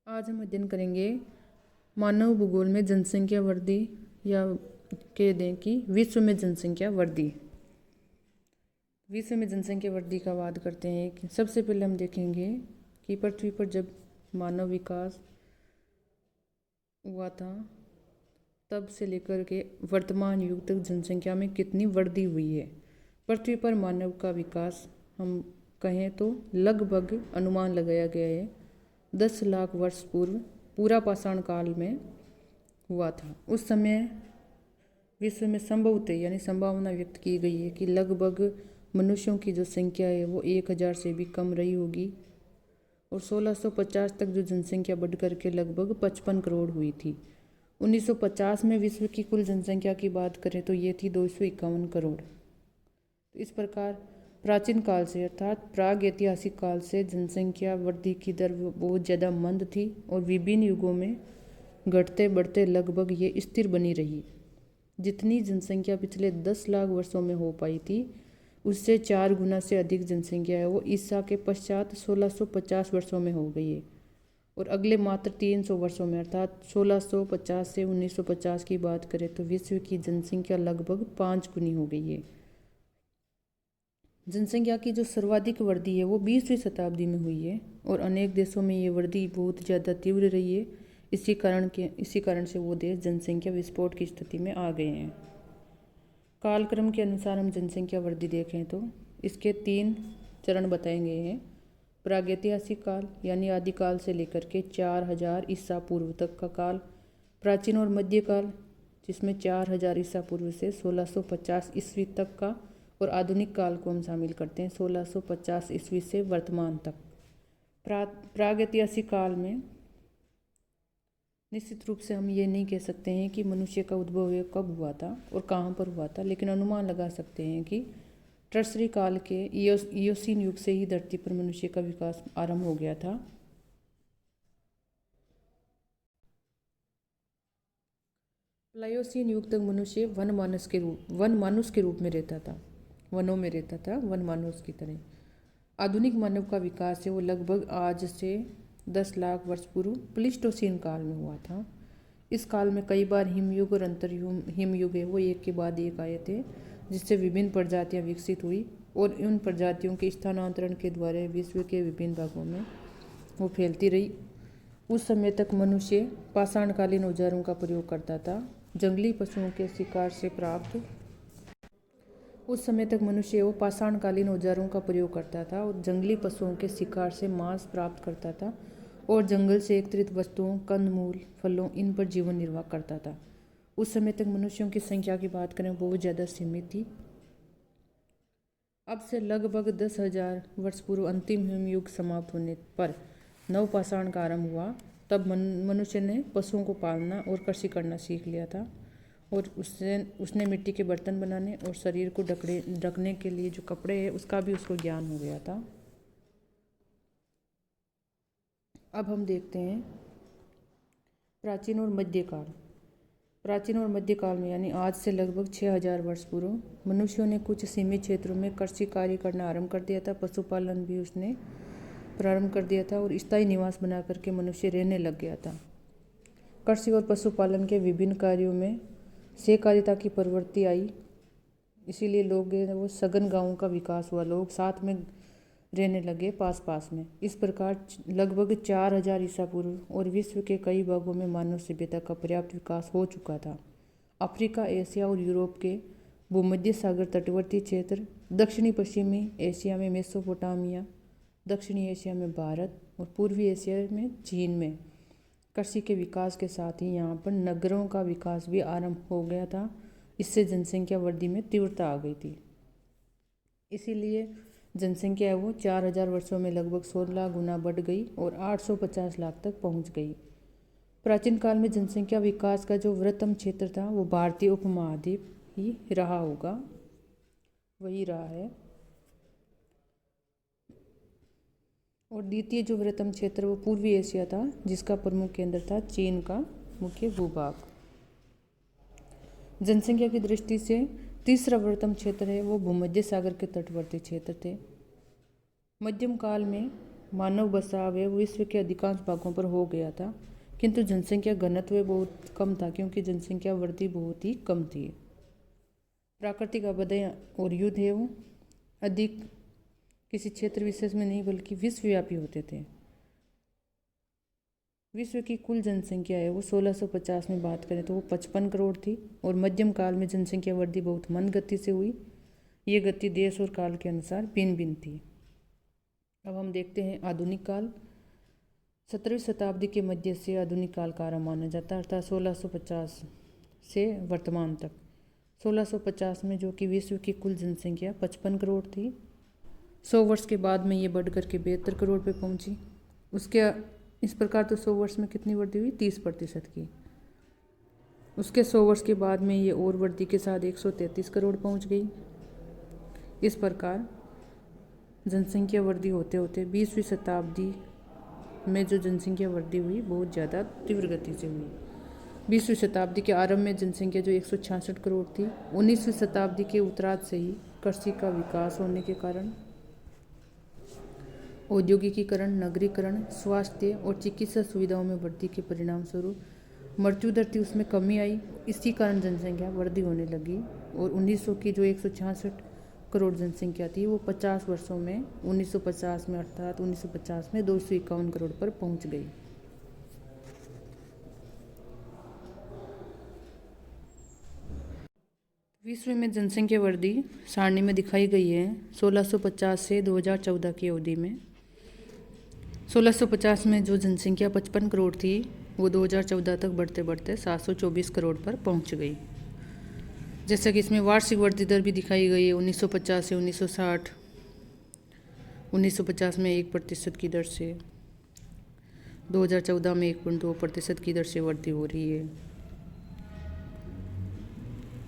आज हम अध्ययन करेंगे मानव भूगोल में जनसंख्या वृद्धि, या कह दें कि विश्व में जनसंख्या वृद्धि। विश्व में जनसंख्या वृद्धि का वाद करते हैं कि सबसे पहले हम देखेंगे कि पृथ्वी पर जब मानव विकास हुआ था तब से लेकर के वर्तमान युग तक जनसंख्या में कितनी वृद्धि हुई है। पृथ्वी पर मानव का विकास हम कहें तो लगभग अनुमान लगाया गया है 10 लाख वर्ष पूर्व पूरा पाषाण काल में हुआ था। उस समय विश्व में संभवतः यानी संभावना व्यक्त की गई है कि लगभग मनुष्यों की जो संख्या है वो 1000 से भी कम रही होगी और 1650 तक जो जनसंख्या बढ़ करके लगभग 55 करोड़ हुई थी। 1950 में विश्व की कुल जनसंख्या की बात करें तो ये थी 251 करोड़। तो इस प्रकार प्राचीन काल से अर्थात प्राग ऐतिहासिक काल से जनसंख्या वृद्धि की दर बहुत ज़्यादा मंद थी और विभिन्न युगों में घटते बढ़ते लगभग ये स्थिर बनी रही। जितनी जनसंख्या पिछले 10 लाख वर्षों में हो पाई थी उससे 4 गुना से अधिक जनसंख्या है वो ईसा के पश्चात 1650 वर्षों में हो गई है और अगले मात्र 300 वर्षों में अर्थात 1650 से 1950 की बात करें तो विश्व की जनसंख्या लगभग 5 गुनी हो गई है। जनसंख्या की जो सर्वाधिक वृद्धि है वो 20वीं शताब्दी में हुई है और अनेक देशों में ये वृद्धि बहुत ज़्यादा तीव्र रही है। इसी कारण से वो देश जनसंख्या विस्फोट की स्थिति में आ गए हैं। कालक्रम के अनुसार हम जनसंख्या वृद्धि देखें तो इसके 3 चरण बताए गए हैं। प्रागैतिहासिक काल यानी आदिकाल से लेकर के 4000 ईसा पूर्व तक का काल, प्राचीन और मध्यकाल जिसमें 4000 ईसा पूर्व से 1650 ईस्वी तक का, और आधुनिक काल को हम शामिल करते हैं 1650 ईस्वी से वर्तमान तक। प्रागैतिहासिक काल में निश्चित रूप से हम ये नहीं कह सकते हैं कि मनुष्य का उद्भव कब हुआ था और कहाँ पर हुआ था, लेकिन अनुमान लगा सकते हैं कि टर्सरी काल के इयोसीन युग से ही धरती पर मनुष्य का विकास आरंभ हो गया था। प्लायोसीन युग तक मनुष्य वन मानुष के रूप में रहता था, वनों में रहता था, वन मानुष की तरह। आधुनिक मानव का विकास है वो लगभग आज से 10 लाख वर्ष पूर्व प्लीस्टोसीन काल में हुआ था। इस काल में कई बार हिमयुग और अंतर हिमयुग है वो एक के बाद एक आए थे, जिससे विभिन्न प्रजातियां विकसित हुई और उन प्रजातियों के स्थानांतरण के द्वारा विश्व के विभिन्न भागों में वो फैलती रही। उस समय तक मनुष्य पाषाणकालीन औजारों का प्रयोग करता था। जंगली पशुओं के शिकार से प्राप्त उस समय तक मनुष्य वो पाषाणकालीन औजारों का प्रयोग करता था और जंगली पशुओं के शिकार से मांस प्राप्त करता था और जंगल से एकत्रित वस्तुओं, कंदमूल, फलों इन पर जीवन निर्वाह करता था। उस समय तक मनुष्यों की संख्या की बात करें बहुत ज़्यादा सीमित थी। अब से लगभग 10,000 वर्ष पूर्व अंतिम हिमयुग समाप्त होने पर नवपाषाण का आरंभ हुआ। तब मनुष्य ने पशुओं को पालना और कृषि करना सीख लिया था और उसने मिट्टी के बर्तन बनाने और शरीर को ढकने के लिए जो कपड़े हैं उसका भी उसको ज्ञान हो गया था। अब हम देखते हैं प्राचीन और मध्यकाल। प्राचीन और मध्यकाल में यानी आज से लगभग 6000 वर्ष पूर्व मनुष्यों ने कुछ सीमित क्षेत्रों में कृषि कार्य करना आरंभ कर दिया था। पशुपालन भी उसने प्रारंभ कर दिया था और स्थायी निवास बना करके मनुष्य रहने लग गया था। कृषि और पशुपालन के विभिन्न कार्यों में सहकारिता की प्रवृत्ति आई, इसीलिए लोग वो सघन गांवों का विकास हुआ, लोग साथ में रहने लगे पास में। इस प्रकार लगभग 4000 ईसा पूर्व और विश्व के कई भागों में मानव सभ्यता का पर्याप्त विकास हो चुका था। अफ्रीका, एशिया और यूरोप के भूमध्य सागर तटवर्ती क्षेत्र, दक्षिणी पश्चिमी एशिया में मेसोपोटामिया, दक्षिणी एशिया में भारत और पूर्वी एशिया में चीन में कृषि के विकास के साथ ही यहाँ पर नगरों का विकास भी आरंभ हो गया था। इससे जनसंख्या वृद्धि में तीव्रता आ गई थी। इसीलिए जनसंख्या है वो 4000 वर्षों में लगभग 16 गुना बढ़ गई और 850 लाख तक पहुँच गई। प्राचीन काल में जनसंख्या विकास का जो वृहत्तम क्षेत्र था वो भारतीय उपमहाद्वीप ही रहा होगा, वही रहा है। और द्वितीय जो वृहत्तम क्षेत्र वो पूर्वी एशिया था, जिसका प्रमुख केंद्र था चीन का मुख्य भूभाग। जनसंख्या की दृष्टि से तीसरा वृहत्तम क्षेत्र है वो भूमध्य सागर के तटवर्ती क्षेत्र थे। मध्यम काल में मानव बसाव है वो विश्व के अधिकांश भागों पर हो गया था, किंतु जनसंख्या घनत्व बहुत कम था क्योंकि जनसंख्या वृद्धि बहुत ही कम थी। प्राकृतिक आपदाएं और युद्ध है वो अधिक किसी क्षेत्र विशेष में नहीं बल्कि विश्वव्यापी होते थे। विश्व की कुल जनसंख्या है वो 1650 में बात करें तो वो 55 करोड़ थी और मध्यम काल में जनसंख्या वृद्धि बहुत मंद गति से हुई। ये गति देश और काल के अनुसार भिन्न भिन्न थी। अब हम देखते हैं आधुनिक काल। 17वीं शताब्दी के मध्य से आधुनिक काल का आरंभ माना जाता है, अर्थात 1650 से वर्तमान तक। 1650 में जो कि विश्व की कुल जनसंख्या 55 करोड़ थी, 100 वर्ष के बाद में ये बढ़ करके 72 करोड़ पे पहुंची। उसके इस प्रकार तो 100 वर्ष में कितनी वृद्धि हुई? 30% की। उसके 100 वर्ष के बाद में ये और वृद्धि के साथ 133 करोड़ पहुंच गई। इस प्रकार जनसंख्या वृद्धि होते होते 20वीं शताब्दी में जो जनसंख्या वृद्धि हुई बहुत ज़्यादा तीव्र गति से हुई। 20वीं शताब्दी के आरंभ में जनसंख्या जो 166 करोड़ थी, 19वीं शताब्दी के उत्तरार्ध से ही कृषि का विकास होने के कारण औद्योगिकीकरण, नगरीकरण, स्वास्थ्य और चिकित्सा सुविधाओं में वृद्धि के परिणाम स्वरूप मृत्यु दर थी उसमें कमी आई। इसी कारण जनसंख्या वृद्धि होने लगी और 1900 की जो 166 करोड़ जनसंख्या थी वो 50 वर्षों में 1950 में अर्थात 1950 में 251 करोड़ पर पहुंच गई। विश्व में जनसंख्या वृद्धि सारणी में दिखाई गई है 1650 से 2014 की अवधि में। 1650 में जो जनसंख्या 55 करोड़ थी वो 2014 तक बढ़ते बढ़ते 724 करोड़ पर पहुंच गई। जैसा कि इसमें वार्षिक वृद्धि दर भी दिखाई गई है 1950 से 1960, 1950 में 1% की दर से, 2014 में 1.2% की दर से वृद्धि हो रही है।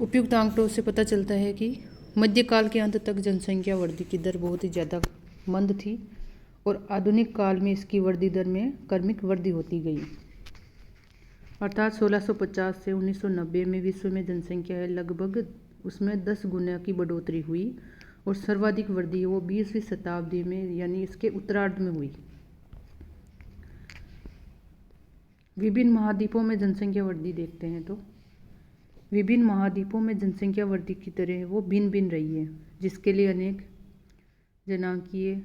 उपयुक्त आंकड़ों से पता चलता है कि मध्यकाल के अंत तक जनसंख्या वृद्धि की दर बहुत ही ज़्यादा मंद थी और आधुनिक काल में इसकी वृद्धि दर में क्रमिक वृद्धि होती गई। अर्थात 1650 से 1990 में विश्व में जनसंख्या है लगभग उसमें 10 गुना की बढ़ोतरी हुई और सर्वाधिक वृद्धि वो 20वीं शताब्दी में यानी इसके उत्तरार्ध में हुई। विभिन्न महाद्वीपों में जनसंख्या वृद्धि देखते हैं तो विभिन्न महाद्वीपों में जनसंख्या वृद्धि की दरें वो भिन्न भिन्न रही है, जिसके लिए अनेक जनांकीय,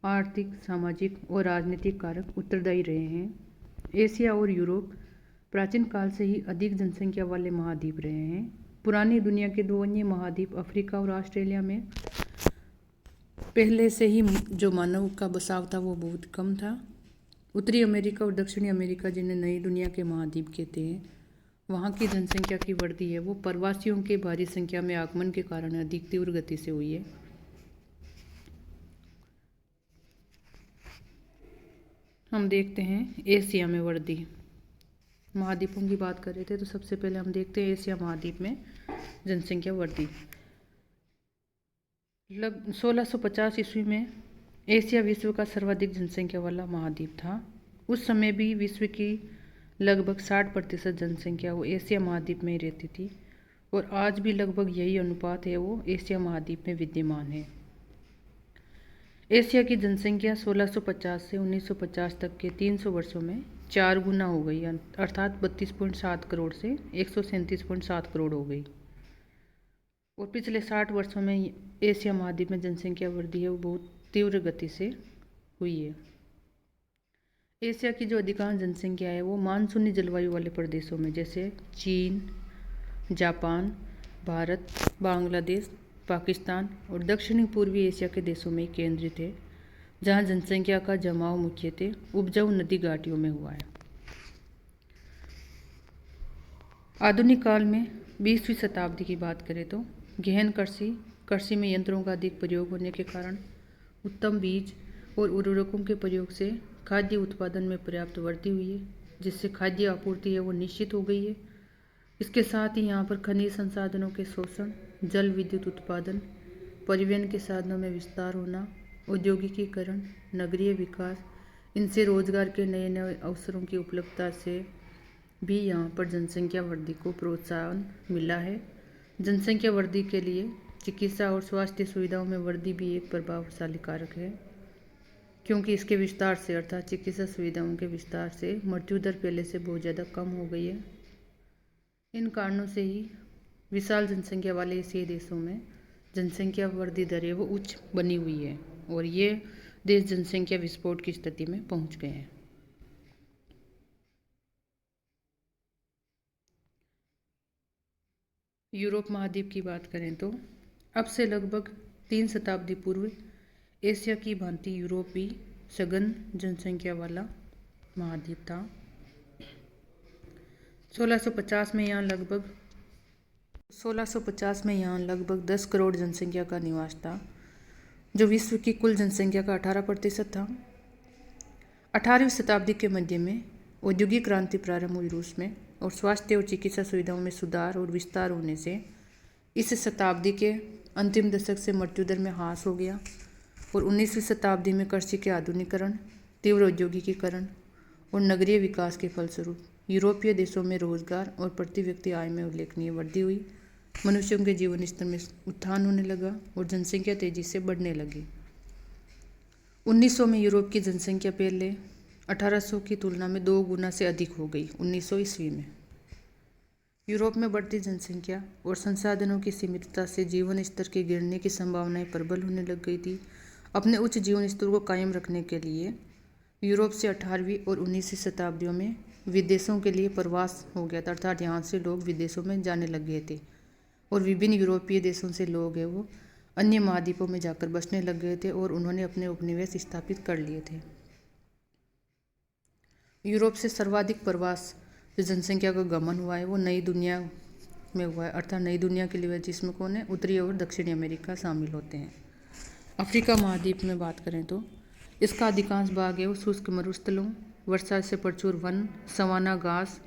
आर्थिक, सामाजिक और राजनीतिक कारक उत्तरदायी रहे हैं। एशिया और यूरोप प्राचीन काल से ही अधिक जनसंख्या वाले महाद्वीप रहे हैं। पुरानी दुनिया के दो अन्य महाद्वीप अफ्रीका और ऑस्ट्रेलिया में पहले से ही जो मानव का बसाव था वो बहुत कम था। उत्तरी अमेरिका और दक्षिणी अमेरिका जिन्हें नई दुनिया के महाद्वीप कहते हैं, वहाँ की जनसंख्या की वृद्धि है वो प्रवासियों के भारी संख्या में आगमन के कारण अधिक तीव्र गति से हुई है। हम देखते हैं एशिया में वृद्धि। महाद्वीपों की बात कर रहे थे तो सबसे पहले हम देखते हैं एशिया महाद्वीप में जनसंख्या वृद्धि। 1650 ईस्वी में एशिया विश्व का सर्वाधिक जनसंख्या वाला महाद्वीप था। उस समय भी विश्व की लगभग 60% जनसंख्या वो एशिया महाद्वीप में ही रहती थी और आज भी लगभग यही अनुपात है वो एशिया महाद्वीप में विद्यमान है। एशिया की जनसंख्या 1650 से 1950 तक के 300 वर्षों में 4 गुना हो गई, अर्थात 32.7 करोड़ से 137.7 करोड़ हो गई। और पिछले 60 वर्षों में एशिया महाद्वीप में जनसंख्या वृद्धि है वो बहुत तीव्र गति से हुई है। एशिया की जो अधिकांश जनसंख्या है वो मानसूनी जलवायु वाले प्रदेशों में जैसे चीन, जापान, भारत, बांग्लादेश, पाकिस्तान और दक्षिणी पूर्वी एशिया के देशों में केंद्रित है, जहां जनसंख्या का जमाव मुख्यतः उपजाऊ नदी घाटियों में हुआ है। आधुनिक काल में 20वीं शताब्दी की बात करें तो गहन कृषि में यंत्रों का अधिक प्रयोग होने के कारण उत्तम बीज और उर्वरकों के प्रयोग से खाद्य उत्पादन में पर्याप्त वृद्धि हुई है, जिससे खाद्य आपूर्ति है वो निश्चित हो गई है। इसके साथ ही यहाँ पर खनिज संसाधनों के शोषण, जल विद्युत उत्पादन, परिवहन के साधनों में विस्तार होना, औद्योगिकीकरण, नगरीय विकास, इनसे रोजगार के नए नए अवसरों की उपलब्धता से भी यहाँ पर जनसंख्या वृद्धि को प्रोत्साहन मिला है। जनसंख्या वृद्धि के लिए चिकित्सा और स्वास्थ्य सुविधाओं में वृद्धि भी एक प्रभावशाली कारक है, क्योंकि इसके विस्तार से अर्थात चिकित्सा सुविधाओं के विस्तार से मृत्यु दर पहले से बहुत ज़्यादा कम हो गई है। इन कारणों से ही विशाल जनसंख्या वाले एशियाई देशों में जनसंख्या वृद्धि दर है वो उच्च बनी हुई है और ये देश जनसंख्या विस्फोट की स्थिति में पहुंच गए हैं। यूरोप महाद्वीप की बात करें तो अब से लगभग 3 शताब्दी पूर्व एशिया की भांति यूरोप भी सघन जनसंख्या वाला महाद्वीप था। 1650 में यहाँ लगभग 10 करोड़ जनसंख्या का निवास था, जो विश्व की कुल जनसंख्या का 18% था। 18वीं शताब्दी के मध्य में औद्योगिक क्रांति प्रारंभ हुई रूस में और स्वास्थ्य और चिकित्सा सुविधाओं में सुधार और विस्तार होने से इस शताब्दी के अंतिम दशक से मृत्यु दर में ह्रास हो गया और 19वीं शताब्दी में कृषि के आधुनिकीकरण, तीव्र औद्योगिकीकरण और नगरीय विकास के फलस्वरूप यूरोपीय देशों में रोजगार और प्रति व्यक्ति आय में उल्लेखनीय वृद्धि हुई। मनुष्यों के जीवन स्तर में उत्थान होने लगा और जनसंख्या तेजी से बढ़ने लगी। 1900 में यूरोप की जनसंख्या पहले 1800 की तुलना में 2 गुना से अधिक हो गई। 1900 ईस्वी में यूरोप में बढ़ती जनसंख्या और संसाधनों की सीमितता से जीवन स्तर के गिरने की संभावनाएं प्रबल होने लग गई थी। अपने उच्च जीवन स्तर को कायम रखने के लिए यूरोप से 18वीं और 19वीं शताब्दियों में विदेशों के लिए प्रवास हो गया था, अर्थात यहाँ से लोग विदेशों में जाने लग गए थे और विभिन्न यूरोपीय देशों से लोग हैं वो अन्य महाद्वीपों में जाकर बसने लग गए थे और उन्होंने अपने उपनिवेश स्थापित कर लिए थे। यूरोप से सर्वाधिक प्रवास जो जनसंख्या का गमन हुआ है वो नई दुनिया में हुआ है, अर्थात नई दुनिया के लिए जिसमें कौन है, उत्तरी और दक्षिणी अमेरिका शामिल होते हैं। अफ्रीका महाद्वीप में बात करें तो इसका अधिकांश भाग है वो शुष्क मरुस्थलों, वर्षा से प्रचुर वन, सवाना घास,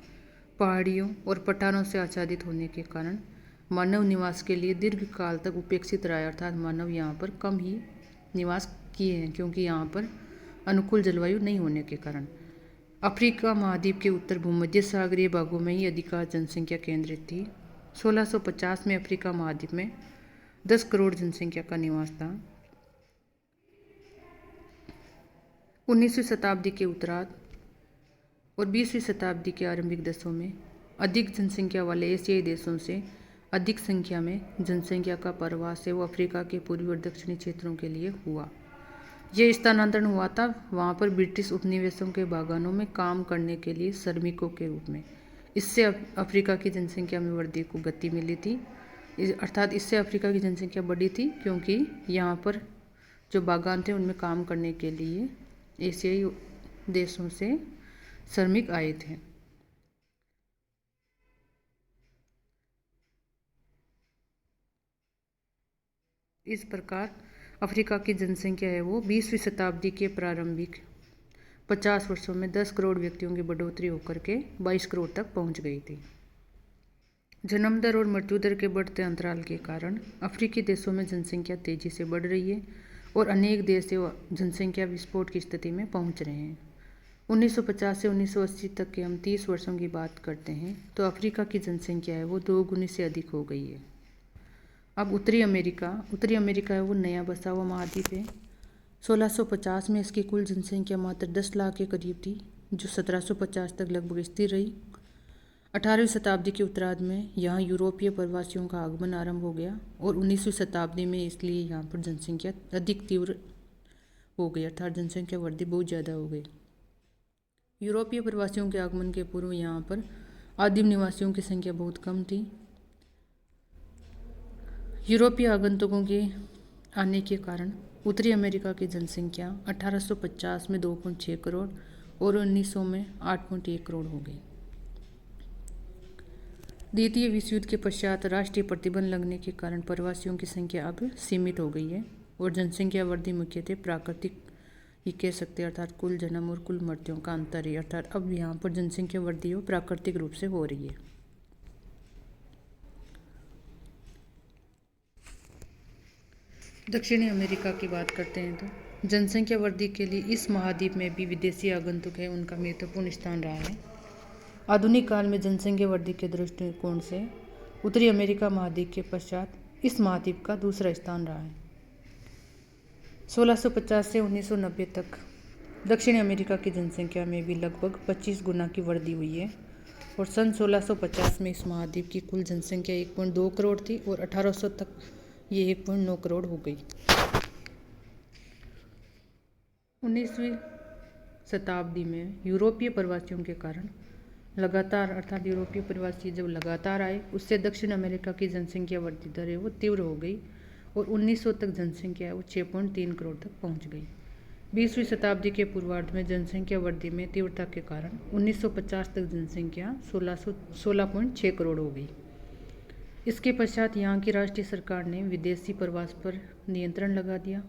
पहाड़ियों और पठारों से आच्छादित होने के कारण मानव निवास के लिए दीर्घ काल तक उपेक्षित रहा है, अर्थात मानव यहाँ पर कम ही निवास किए हैं क्योंकि यहाँ पर अनुकूल जलवायु नहीं होने के कारण। अफ्रीका महाद्वीप के उत्तर भूमध्य सागरीय भागों में ही अधिकांश जनसंख्या केंद्रित थी। 1650 में अफ्रीका महाद्वीप में 10 करोड़ जनसंख्या का निवास था। 19वीं शताब्दी के उत्तरार्ध और 20वीं शताब्दी के आरंभिक दशकों में अधिक जनसंख्या वाले एशियाई देशों से अधिक संख्या में जनसंख्या का प्रवास है वो अफ्रीका के पूर्वी और दक्षिणी क्षेत्रों के लिए हुआ। यह स्थानांतरण हुआ था वहाँ पर ब्रिटिश उपनिवेशों के बागानों में काम करने के लिए श्रमिकों के रूप में। इससे अफ्रीका की जनसंख्या में वृद्धि को गति मिली थी, अर्थात इससे अफ्रीका की जनसंख्या बढ़ी थी क्योंकि यहाँ पर जो बागान थे उनमें काम करने के लिए एशियाई देशों से श्रमिक आए थे। इस प्रकार अफ्रीका की जनसंख्या है वो 20वीं शताब्दी के प्रारंभिक 50 वर्षों में 10 करोड़ व्यक्तियों की बढ़ोतरी होकर के 22 करोड़ तक पहुंच गई थी। जन्म दर और मृत्यु दर के बढ़ते अंतराल के कारण अफ्रीकी देशों में जनसंख्या तेजी से बढ़ रही है और अनेक देश जनसंख्या विस्फोट की स्थिति में पहुंच रहे हैं। 1950 से 1980 तक के हम 30 वर्षों की बात करते हैं तो अफ्रीका की जनसंख्या है वो 2 गुनी से अधिक हो गई है। अब उत्तरी अमेरिका है वो नया बसा हुआ महाद्वीप है। 1650 में इसकी कुल जनसंख्या मात्र 10 लाख के करीब थी, जो 1750 तक लगभग स्थिर रही। 18वीं शताब्दी के उत्तरार्ध में यहाँ यूरोपीय प्रवासियों का आगमन आरंभ हो गया और 19वीं शताब्दी में इसलिए यहाँ पर जनसंख्या अधिक तीव्र हो गई, अर्थात जनसंख्या वृद्धि बहुत ज़्यादा हो गई। यूरोपीय प्रवासियों के आगमन के पूर्व यहाँ पर आदिम निवासियों की संख्या बहुत कम थी। यूरोपीय आगंतुकों के आने के कारण उत्तरी अमेरिका की जनसंख्या 1850 में 2.6 करोड़ और 1900 में 8.1 करोड़ हो गई। द्वितीय विश्व युद्ध के पश्चात राष्ट्रीय प्रतिबंध लगने के कारण प्रवासियों की संख्या अब सीमित हो गई है और जनसंख्या वृद्धि मुख्यतः प्राकृतिक ही कह सकते हैं, अर्थात कुल जन्म और कुल मृत्युओं का अंतर है, अर्थात अब यहाँ पर जनसंख्या वृद्धि वो प्राकृतिक रूप से हो रही है। दक्षिणी अमेरिका की बात करते हैं तो जनसंख्या वृद्धि के लिए इस महाद्वीप में भी विदेशी आगंतुक है उनका महत्वपूर्ण स्थान रहा है। आधुनिक काल में जनसंख्या वृद्धि के दृष्टिकोण से उत्तरी अमेरिका महाद्वीप के पश्चात इस महाद्वीप का दूसरा स्थान रहा है। 1650 से 1990 तक दक्षिण अमेरिका की जनसंख्या में भी लगभग 25 गुना की वृद्धि हुई है और सन 1650 में इस महाद्वीप की कुल जनसंख्या 1.2 करोड़ थी और 1800 तक ये 1.9 करोड़ हो गई। 19वीं शताब्दी में यूरोपीय प्रवासियों के कारण लगातार अर्थात यूरोपीय प्रवासी जब लगातार आए उससे दक्षिण अमेरिका की जनसंख्या वृद्धि दर है वो तीव्र हो गई और 1900 तक जनसंख्या है वो 6.3 करोड़ तक पहुंच गई। 20वीं शताब्दी के पूर्वार्ध में जनसंख्या वृद्धि में तीव्रता के कारण 1950 तक जनसंख्या 16.6 करोड़ हो गई। इसके पश्चात यहाँ की राष्ट्रीय सरकार ने विदेशी प्रवास पर नियंत्रण लगा दिया,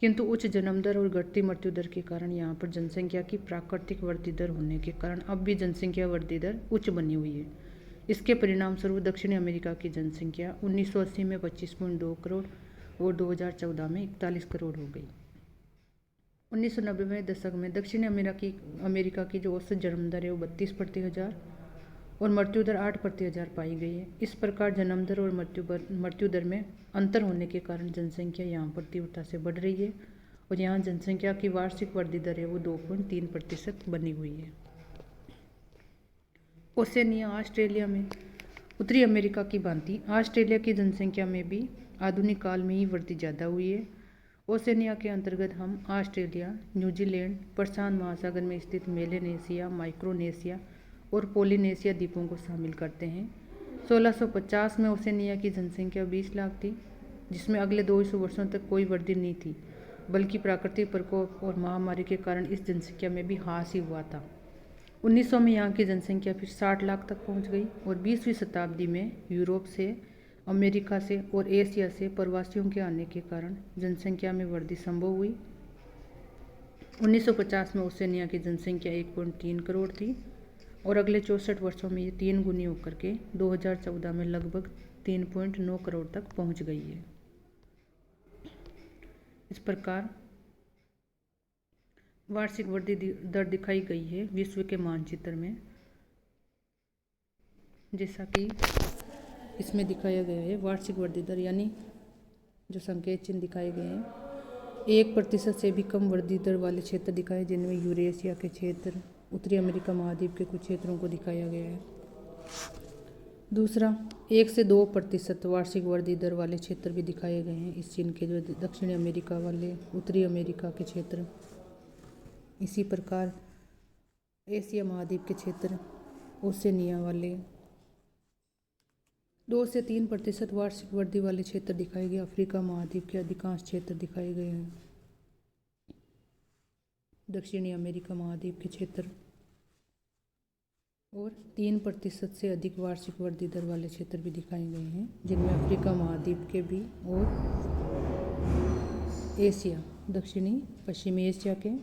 किंतु उच्च जन्म दर और घटती मृत्यु दर के कारण यहाँ पर जनसंख्या की प्राकृतिक वृद्धि दर होने के कारण अब भी जनसंख्या वृद्धि दर उच्च बनी हुई है। इसके परिणाम स्वरूप दक्षिण अमेरिका की जनसंख्या 1980 में 25.2 करोड़ और 2014 में 41 करोड़ हो गई। 1990 में दशक में दक्षिण अमेरिका की जो औसत जन्म दर है वो 32 प्रति हज़ार और मृत्यु दर 8 प्रति हज़ार पाई गई है। इस प्रकार जन्म दर और मृत्यु दर में अंतर होने के कारण जनसंख्या यहाँ पर तीव्रता से बढ़ रही है और यहाँ जनसंख्या की वार्षिक वृद्धि दर है वो 2.3% बनी हुई है। ओसेनिया ऑस्ट्रेलिया में उत्तरी अमेरिका की भांति ऑस्ट्रेलिया की जनसंख्या में भी आधुनिक काल में ही वृद्धि ज़्यादा हुई है। ओसेनिया के अंतर्गत हम ऑस्ट्रेलिया, न्यूजीलैंड, प्रशांत महासागर में स्थित मेलेनेशिया, माइक्रोनेशिया और पोलिनेशिया द्वीपों को शामिल करते हैं। 1650 में ओसेनिया की जनसंख्या 20 लाख थी, जिसमें अगले 200 वर्षों तक कोई वृद्धि नहीं थी, बल्कि प्राकृतिक प्रकोप और महामारी के कारण इस जनसंख्या में भी ह्रास ही हुआ था। 1900 में यहाँ की जनसंख्या फिर 60 लाख तक पहुँच गई और 20वीं शताब्दी में यूरोप से, अमेरिका से और एशिया से प्रवासियों के आने के कारण जनसंख्या में वृद्धि संभव हुई। 1950 में ओसेनिया की जनसंख्या 1.3 करोड़ थी और अगले 64 वर्षों में ये 3 गुनी होकर के 2014 में लगभग 3.9 करोड़ तक पहुंच गई है। इस प्रकार वार्षिक वृद्धि दर दिखाई गई है विश्व के मानचित्र में, जैसा कि इसमें दिखाया गया है। वार्षिक वृद्धि दर यानी जो संकेत चिन्ह दिखाए गए हैं, 1% से भी कम वृद्धि दर वाले क्षेत्र दिखाए, जिनमें यूरेशिया के क्षेत्र, उत्तरी अमेरिका महाद्वीप के कुछ क्षेत्रों को दिखाया गया है। दूसरा, 1 से 2% वार्षिक वृद्धि दर वाले क्षेत्र भी दिखाए गए हैं इस चिन्ह के, जो दक्षिणी अमेरिका वाले, उत्तरी अमेरिका के क्षेत्र। इसी प्रकार एशिया महाद्वीप के क्षेत्र, ओसेनिया वाले 2 से 3% वार्षिक वृद्धि वाले क्षेत्र दिखाए गए। अफ्रीका महाद्वीप के अधिकांश क्षेत्र दिखाए गए हैं। दक्षिणी अमेरिका महाद्वीप के क्षेत्र और 3% से अधिक वार्षिक वृद्धि दर वाले क्षेत्र भी दिखाए गए हैं, जिनमें अफ्रीका महाद्वीप के भी और एशिया, दक्षिणी पश्चिमी एशिया के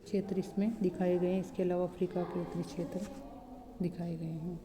क्षेत्र इसमें दिखाए गए हैं। इसके अलावा अफ्रीका के उत्तरी क्षेत्र दिखाए गए हैं।